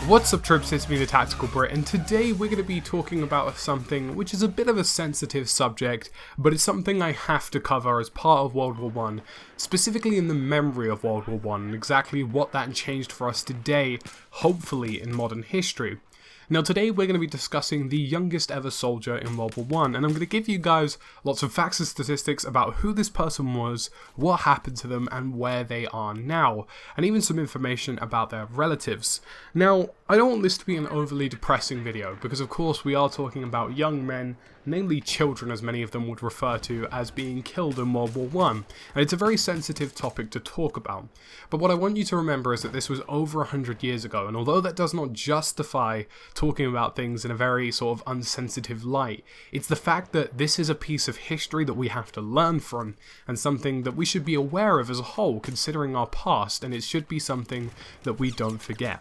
What's up troops, it's me TheTacticalBrit, and today we're going to be talking about something which is a bit of a sensitive subject, but it's something I have to cover as part of World War I, specifically in the memory of World War I, and exactly what that changed for us today, hopefully in modern history. Now today we're going to be discussing the youngest ever soldier in World War I, and I'm going to give you guys lots of facts and statistics about who this person was, what happened to them, and where they are now, and even some information about their relatives. Now, I don't want this to be an overly depressing video, because of course we are talking about young men, namely children as many of them would refer to as being killed in World War I, and it's a very sensitive topic to talk about. But what I want you to remember is that this was over 100 years ago, and although that does not justify talking about things in a very sort of unsensitive light, it's the fact that this is a piece of history that we have to learn from, and something that we should be aware of as a whole considering our past, and it should be something that we don't forget.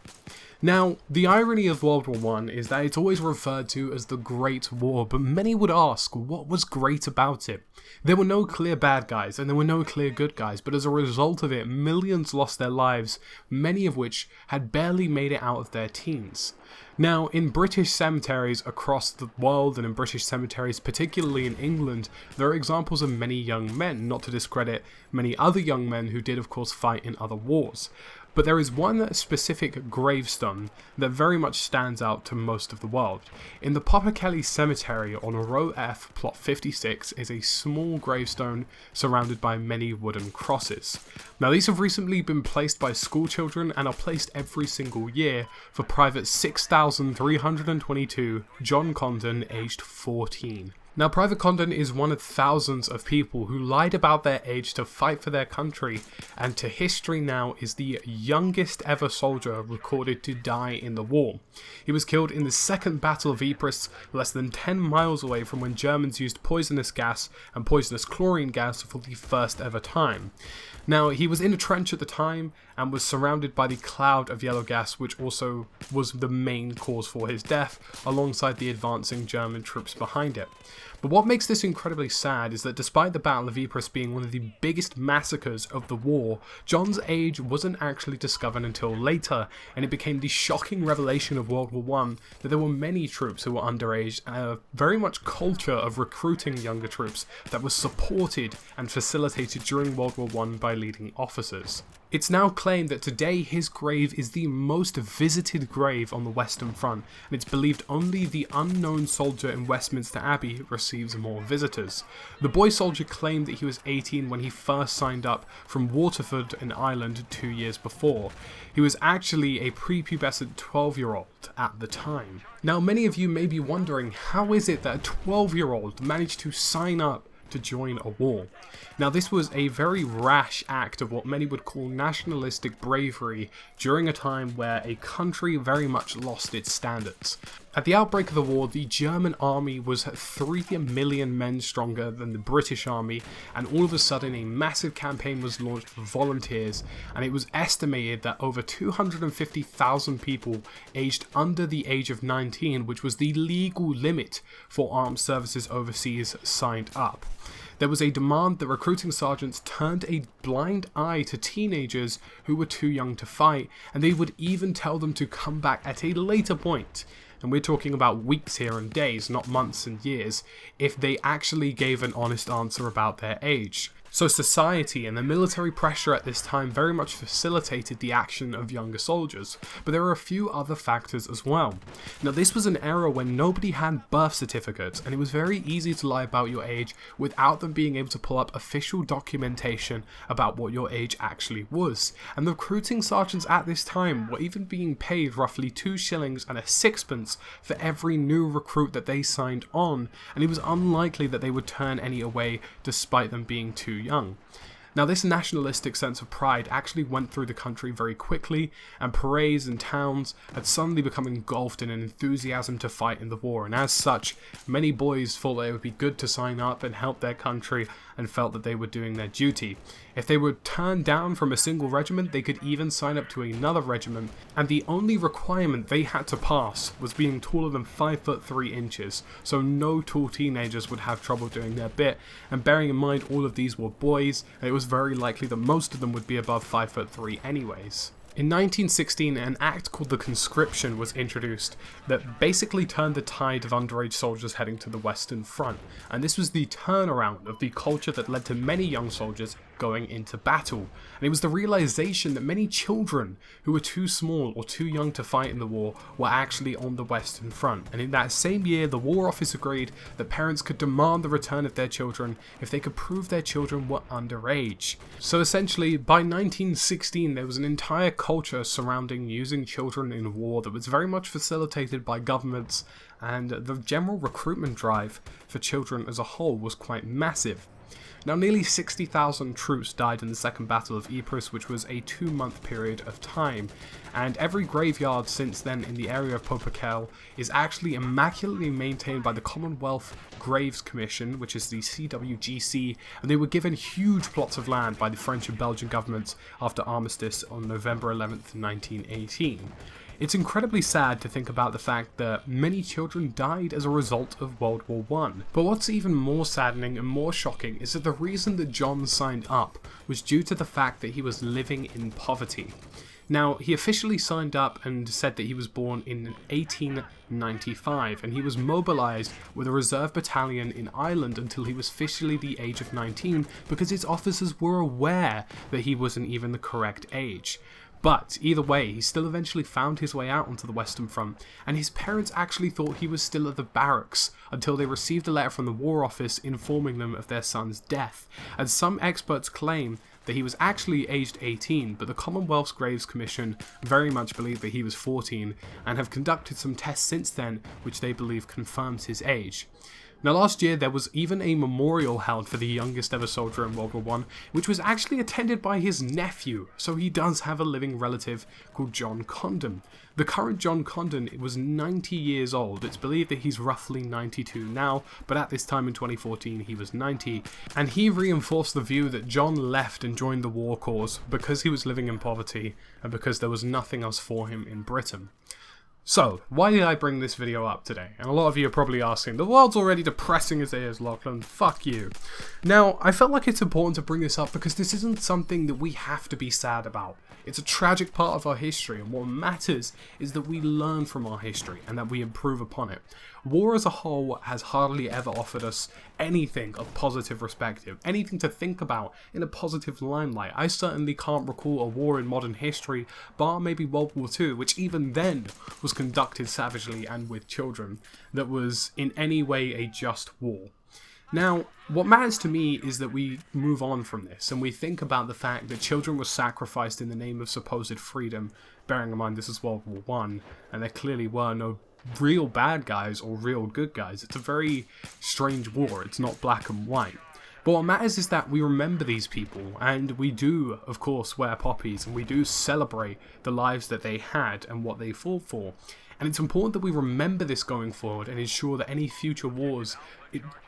Now, the irony of World War I is that it's always referred to as the Great War, but many would ask, what was great about it? There were no clear bad guys, and there were no clear good guys, but as a result of it, millions lost their lives, many of which had barely made it out of their teens. Now, in British cemeteries across the world, and in British cemeteries, particularly in England, there are examples of many young men, not to discredit many other young men who did of course fight in other wars. But there is one specific gravestone that very much stands out to most of the world. In the Popper Kelly Cemetery on Row F, plot 56, is a small gravestone surrounded by many wooden crosses. Now these have recently been placed by school children and are placed every single year for Private 6322 John Condon, aged 14. Now, Private Condon is one of thousands of people who lied about their age to fight for their country, and to history now is the youngest ever soldier recorded to die in the war. He was killed in the Second Battle of Ypres, less than 10 miles away from when Germans used poisonous gas and poisonous chlorine gas for the first ever time. Now, he was in a trench at the time and was surrounded by the cloud of yellow gas, which also was the main cause for his death, alongside the advancing German troops behind it. But what makes this incredibly sad is that despite the Battle of Ypres being one of the biggest massacres of the war, John's age wasn't actually discovered until later, and it became the shocking revelation of World War I that there were many troops who were underage, and a very much culture of recruiting younger troops that was supported and facilitated during World War I by leading officers. It's now claimed that today his grave is the most visited grave on the Western Front, and it's believed only the unknown soldier in Westminster Abbey receives more visitors. The boy soldier claimed that he was 18 when he first signed up from Waterford in Ireland 2 years before. He was actually a prepubescent 12-year-old at the time. Now many of you may be wondering, how is it that a 12-year-old managed to sign up to join a war? Now this was a very rash act of what many would call nationalistic bravery during a time where a country very much lost its standards. At the outbreak of the war, the German army was 3 million men stronger than the British army, and all of a sudden a massive campaign was launched for volunteers, and it was estimated that over 250,000 people aged under the age of 19, which was the legal limit for armed services overseas, signed up. There was a demand that recruiting sergeants turned a blind eye to teenagers who were too young to fight, and they would even tell them to come back at a later point. And we're talking about weeks here and days, not months and years, if they actually gave an honest answer about their age. So society and the military pressure at this time very much facilitated the action of younger soldiers, but there are a few other factors as well. Now this was an era when nobody had birth certificates, and it was very easy to lie about your age without them being able to pull up official documentation about what your age actually was. And the recruiting sergeants at this time were even being paid roughly 2 shillings and a sixpence for every new recruit that they signed on, and it was unlikely that they would turn any away despite them being too young. Now this nationalistic sense of pride actually went through the country very quickly, and parades and towns had suddenly become engulfed in an enthusiasm to fight in the war, and as such, many boys thought that it would be good to sign up and help their country and felt that they were doing their duty. If they were turned down from a single regiment, they could even sign up to another regiment, and the only requirement they had to pass was being taller than 5'3", so no tall teenagers would have trouble doing their bit, and bearing in mind all of these were boys, it was very likely that most of them would be above 5'3" anyways. In 1916, an act called the Conscription was introduced that basically turned the tide of underage soldiers heading to the Western Front, and this was the turnaround of the culture that led to many young soldiers going into battle. And it was the realization that many children who were too small or too young to fight in the war were actually on the Western Front. And in that same year, the War Office agreed that parents could demand the return of their children if they could prove their children were underage. So essentially, by 1916, there was an entire culture surrounding using children in war that was very much facilitated by governments, and the general recruitment drive for children as a whole was quite massive. Now, nearly 60,000 troops died in the Second Battle of Ypres, which was a 2-month period of time, and every graveyard since then in the area of Popecel is actually immaculately maintained by the Commonwealth Graves Commission, which is the CWGC, and they were given huge plots of land by the French and Belgian governments after armistice on November 11th, 1918. It's incredibly sad to think about the fact that many children died as a result of World War I. But what's even more saddening and more shocking is that the reason that John signed up was due to the fact that he was living in poverty. Now, he officially signed up and said that he was born in 1895, and he was mobilized with a reserve battalion in Ireland until he was officially the age of 19 because his officers were aware that he wasn't even the correct age. But either way, he still eventually found his way out onto the Western Front, and his parents actually thought he was still at the barracks until they received a letter from the War Office informing them of their son's death. And some experts claim that he was actually aged 18, but the Commonwealth's Graves Commission very much believe that he was 14, and have conducted some tests since then which they believe confirms his age. Now, last year there was even a memorial held for the youngest ever soldier in World War I, which was actually attended by his nephew, so he does have a living relative called John Condon. The current John Condon was 90 years old. It's believed that he's roughly 92 now, but at this time in 2014 he was 90, and he reinforced the view that John left and joined the war cause because he was living in poverty and because there was nothing else for him in Britain. So, why did I bring this video up today? And a lot of you are probably asking, the world's already depressing as it is, Lachlan, fuck you. Now, I felt like it's important to bring this up because this isn't something that we have to be sad about. It's a tragic part of our history, and what matters is that we learn from our history and that we improve upon it. War as a whole has hardly ever offered us anything of positive perspective, anything to think about in a positive limelight. I certainly can't recall a war in modern history, bar maybe World War II, which even then was conducted savagely and with children, that was in any way a just war. Now, what matters to me is that we move on from this and we think about the fact that children were sacrificed in the name of supposed freedom, bearing in mind this is World War I, and there clearly were no real bad guys or real good guys. It's a very strange war. It's not black and white. But what matters is that we remember these people, and we do, of course, wear poppies, and we do celebrate the lives that they had and what they fought for. And it's important that we remember this going forward and ensure that any future wars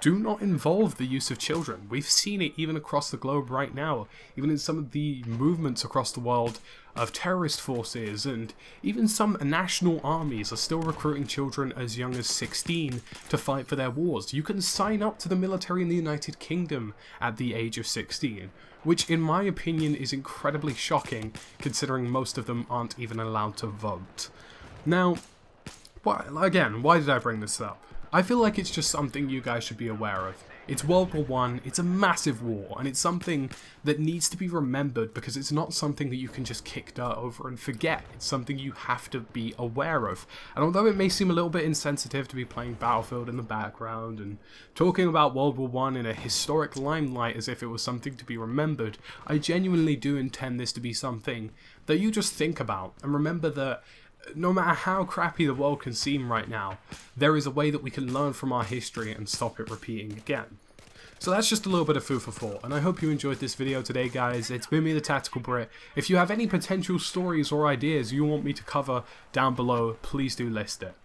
do not involve the use of children. We've seen it even across the globe right now, even in some of the movements across the world of terrorist forces, and even some national armies are still recruiting children as young as 16 to fight for their wars. You can sign up to the military in the United Kingdom at the age of 16, which in my opinion is incredibly shocking considering most of them aren't even allowed to vote. Now, again, why did I bring this up? I feel like it's just something you guys should be aware of. It's World War I, it's a massive war, and it's something that needs to be remembered because it's not something that you can just kick dirt over and forget. It's something you have to be aware of. And although it may seem a little bit insensitive to be playing Battlefield in the background and talking about World War I in a historic limelight as if it was something to be remembered, I genuinely do intend this to be something that you just think about and remember that no matter how crappy the world can seem right now, there is a way that we can learn from our history and stop it repeating again. So that's just a little bit of food for thought, and I hope you enjoyed this video today, guys. It's been me, TheTacticalBrit. If you have any potential stories or ideas you want me to cover down below, please do list it.